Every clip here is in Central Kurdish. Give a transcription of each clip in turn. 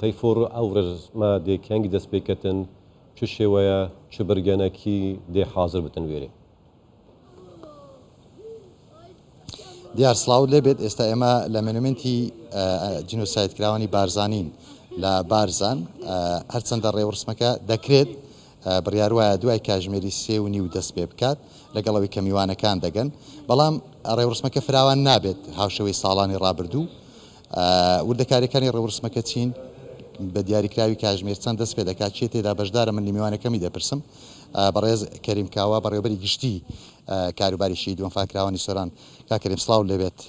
تەیفۆڕ ئەو ڕێژمە دێکیانگی دەست پێکەتن چ شێوەیە چ بەرگەنەکی دێ حاضر بتن وێرێ دیار سلااو لێبێت ئێستا ئێمە لە منومنتی جینۆسایت کراوانی بارزانین لە بارزان هەرچەندە ڕێوەرسمەکە دەکرێت بڕیار وایە دوای کاژمێری 3.5 دەست پێ بکات لەگەڵەوەی کە میوانەکان دەگەن بەڵام ڕێوەرسمەکە فراوان نابێت هاوشەوەی ساڵانی ڕابردوو وردەکاریەکانی ڕێوەرسمەکە چین بە دیاریکراوی کاژمێر چەند دەست پێ دەکات چێ تێدا بەشدارە من میوانەکەمی دەپرسم بەڕێز کەریم کاوا بەڕێوەبەری گشتی کاروباری شید وەفاکراوانی سۆران کاکەریم سڵاو لەبێت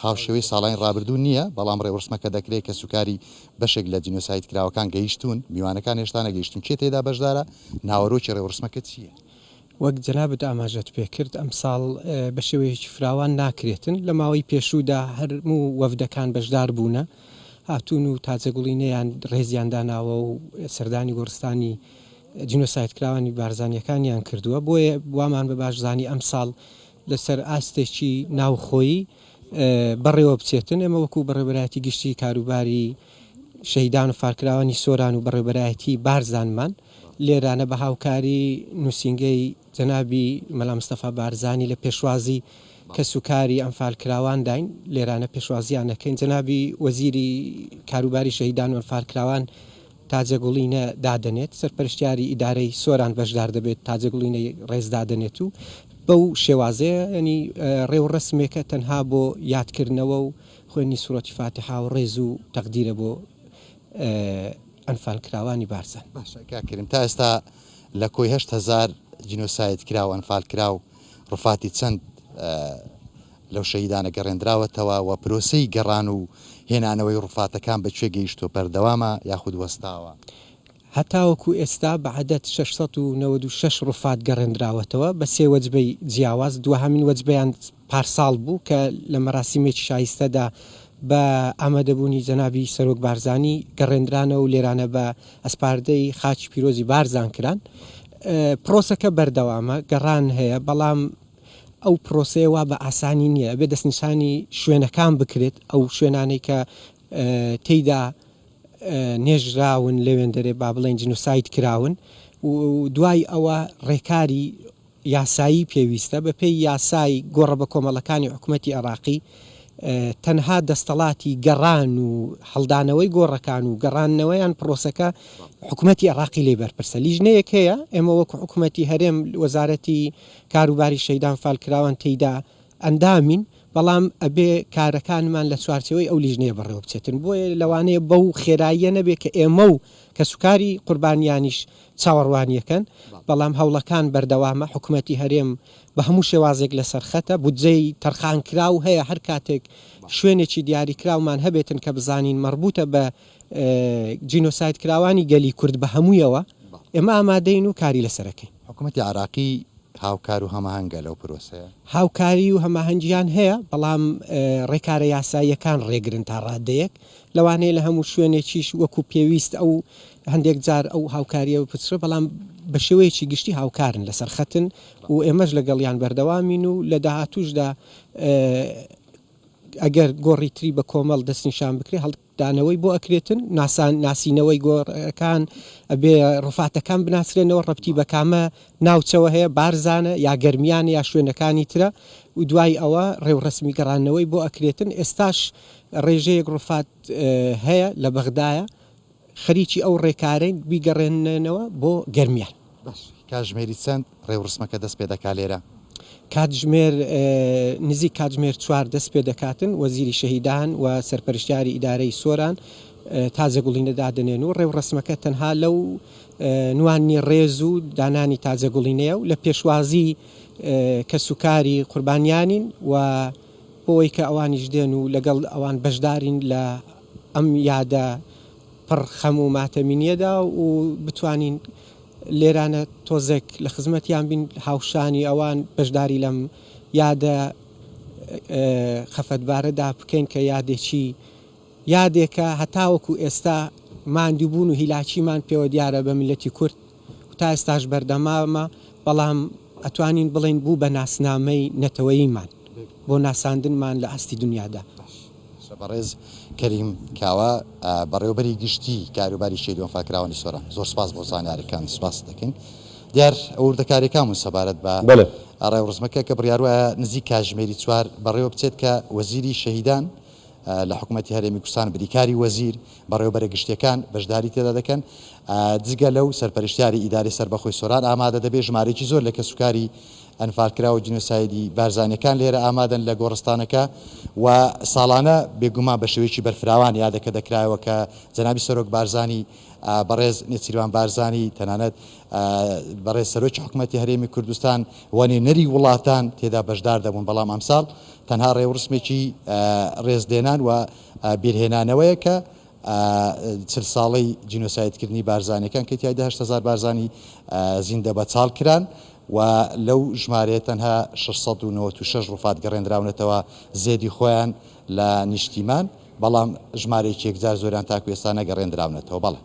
هاوشێوەی ساڵانی ڕابردوو نییە بەڵام ڕێوەرسمەکە دەکرێت کە سوکاری بەشێک لە جینۆسایت کراوەکان گەیشتون میوانەکان هێشتا نەگەیشتون چێ تێدا بەشدارە ناوەڕۆکی ڕێوەرسمەکە چییە؟ وەک جەنابەت ئاماژەت پێکرد ئەم ساڵ بە شێوەیەکی فراوان ناکرێتن لە ماوەی پێشوودا هەرموو وەفدەکان بەشدار بوونە هاتوون و تاجەگوڵینەیان ڕێزیانداناوە و سەردانی گۆڕستانی جینۆسایت کراوانی بارزانیەکانیان کردووە بۆیە وامان بە باشزانی ئەم ساڵ لەسەر ئاستێکی ناوخۆیی بەڕێوە بچێتن ئێمە وەکو بەڕێبەرایەتی گشتی کاروباری شەهیدان و فارکراوانی سۆران و بەڕێبەرایەتی بارزانمان لێرانە بە هاوکاری نووسینگەی جەنابی مەلا مستەفا بارزانی لە پێشوازی کە سوکاری ئەم فالکراوان داین لێرانە پێشوازیانەکەین جەنابی وەزیری کاروباری شەهیدان و فالکراوان تاجەگوڵینە دادەنێت سەرپەرشتیاری ئیدارەی سۆران بەشدار دەبێت تاجەگوڵینەی ڕێزدادەنێت و بەو شێوازەیە ینی ڕێوڕسمێکە تەنها بۆ یادکردنەوە و خوێنی سوورەتی فاتحا و ڕێز و تەقدیرە بۆ ئەنفالکراوانی بارزان. باشە کاکەریم تا ئێستا لە کۆی 8,000 جینۆسایت کراو ئەنفالکراو ڕفاتی چەند لەو شەهیدانە گەڕێنراوەتەوە و پرۆسەی گەڕان و هێنانەوەی ڕفاتەکان بەکوێ گەیشتۆ بەردەوامە یاخود وەستاوە هەتاوەکو ئێستا بە عەدەد 696 ڕفات گەڕێنراوەتەوە بە سێ وەجبەی جیاواز دووهەمین وەجبەیان پارساڵ بوو کە لە مەراسیمێکی شایستەدا بە ئامادەبوونی جەنابی سەرۆک بارزانی گەڕێنرانە و لێرانە بە ئەسپاردەی خاچی پیرۆزی بارزان کران پرۆسەکە بەردەوامە گەڕان هەیە بەڵام ئەو پرۆسەیەوە بە ئاسانی نییە بێ دەستنیشانی شوێنەکان بکرێت ئەو شوێنانەی کە تێیدا نێژراون لەوێن دەرێ با بڵێن جینۆسایت کراون و دوای ئەوە ڕێکاری یاسایی پێویستە بە پێی یاسای گۆڕە بە کۆمەڵەکانی حکوومەتی عێراقی تەنها دەستەڵاتی گەڕان و هەڵدانەوەی گۆڕەکان و گەڕانەوەیان پرۆسەکە حکوومەتی عێراقی لێ بەرپرسە لیژنەیەک هەیە ئێمە وەکو حکوومەتی هەرێم وەزارەتی کاروباری شەیدان فالکراوان تێیدا ئەندامین بەڵام ئەبێ کارەکانمان لە چوارچەوەی ئەو لیژنەیە بەڕێوە بچێتن بۆیە لەوانەیە بەو خێراییە نەبێت کە ئێمە و کە سوکاری قوربانیانیش چاوەڕوانیەکەن بەڵام هەوڵەکان بەردەوامە حکوومەتی هەرێم بە هەموو شێوازێک لەسەر خەتە بودجەی تەرخانکراو هەیە هەر کاتێک شوێنێکی دیاریکراومان هەبێتن کە بزانین مربوطە بە جینۆسایت کراوانی گەلی کورد بە هەموویەوە ئێمە ئامادەین و کاری لەسەرەکەی حکوومەتی عێراقی هاوکار و هەماهەنگە لەو پرۆسەیە هاوکاری و هەماهەنگیان هەیە بەڵام ڕێکارە یاساییەکان ڕێگرن تا ڕادەیەک لەوانەیە لە هەموو شوێنێکیش وەکو پێویست ئەو هەندێک جار ئەو هاوکاریە بچرە بەڵام بە شێوەیەکی گشتی هاوکارن لەسەر خەتن و ئێمەش لەگەڵیان بەردەوامین و لە داهاتووشدا ئەگەر گۆڕی تری بە کۆمەڵ دەستنیشان بکرێ هەڵدانەوەی بۆ ئەکرێتن ناسینەوەی گۆڕەکان ئەبێ ڕفاتەکان بناسرێنەوە ڕەپتی بە کامە ناوچەوە هەیە بارزانە یا گەرمیانە یا شوێنەکانی ترە و دوای ئەوە ڕێوڕسمی گەڕانەوەی بۆ ئەکرێتن ئێستاش ڕێژەیەک ڕفات هەیە لە بەغدایە خەریکی ئەو ڕێکارەی بیگەڕێنەوە بۆ گەرمیان کاتژمێری چەند ڕێوڕسمەکە دەست پێ دەکا لێرە کاتژمێر نزیک کاتژمێر 4 دەست پێ دەکاتن وەزیری شەهیدان و سەرپەرشتیاری ئیدارەی سۆران تازەگوڵینە دادنێن و ڕێوڕسمەکە تەنها لەو نوانی ڕێز و دانانی تازەگوڵینەیە و لە پێشوازی کە سوکاری قوربانیانین و بۆی کە ئەوانیش دێن و لەگەڵ ئەوان بەشدارین لە ئەم یادە پڕ خەم و ماتەمینیەدا و بتوانین لێرانە تۆزێک لە خزمەتیان بین هاوشانی ئەوان بەشداری لەم یادە خەفەتبارەدا بکەین کە یادێکە هەتاوەکو ئێستا ماندووبوون و هیلاچیمان پێوە دیارە بە میلەتی کورد و تا ئێستاش بەردەمامە بەڵام ئەتوانین بڵین بوو بە ناسنامەی نەتەوەییمان بۆ ناساندنمان لە ئاستی دنیادا بەڕێز کەریم کاوە بەڕێوەبەری گشتی کاروباری شێریۆن فاکراوانی سۆران زۆر سپاس بۆ زانیاریەکان سپاس دەکەین دیار ئەوردەکاریەکان سەبارەت بە ڕێوەڕسمەکە کە بڕیاروایە نزیک کاژمێری چوار بەڕێوە بچێت کە وەزیری شەهیدان لە حکوومەتتی هەرێمی کوردستان بریکاری وەزیر بەڕێوەبەرە گشتیەکان بەشداری تێدا دەکەن جگە لەو سەرپەرشتیاری ئیداری سەربەخۆی سۆران ئامادە دەبێت ژمارەی زۆر لە کەسوکاری ئەنفالکراوە جینۆسایدی بارزانەکان لێرە ئامادەن لە گۆڕستانەکە و ساڵانە بێگومان بە شێوەیەکی بەرفراوان یادەکە دەکرایەوە کە جەنابی سەرۆک بارزانی بەڕێز نێچیروان بارزانی تەنانەت بەڕێز سەرۆکی حکوومەتتی هەرێمی کوردستان وانێنەری وڵاتان تێدا بەشدار دەبوون بەڵام ئەمساڵ تەنها ڕێوەڕسمێکی ڕێزدێنان و بیرهێنانەوەیە کە 40 ساڵەی جینۆسایدکردنی بارزانەکان کە تیایدا 8,000 بارزانی زیندە بەچاڵ کران و لەو ژمارەیە تەنها 696 ڕوفات گەڕێنراونەتەوە زێدی خۆیان لە نیشتیمان بەڵام ژمارەیەکی یەکجار زۆریان تاکو ئێستا نەگەڕێنراونەتەوە بەڵێ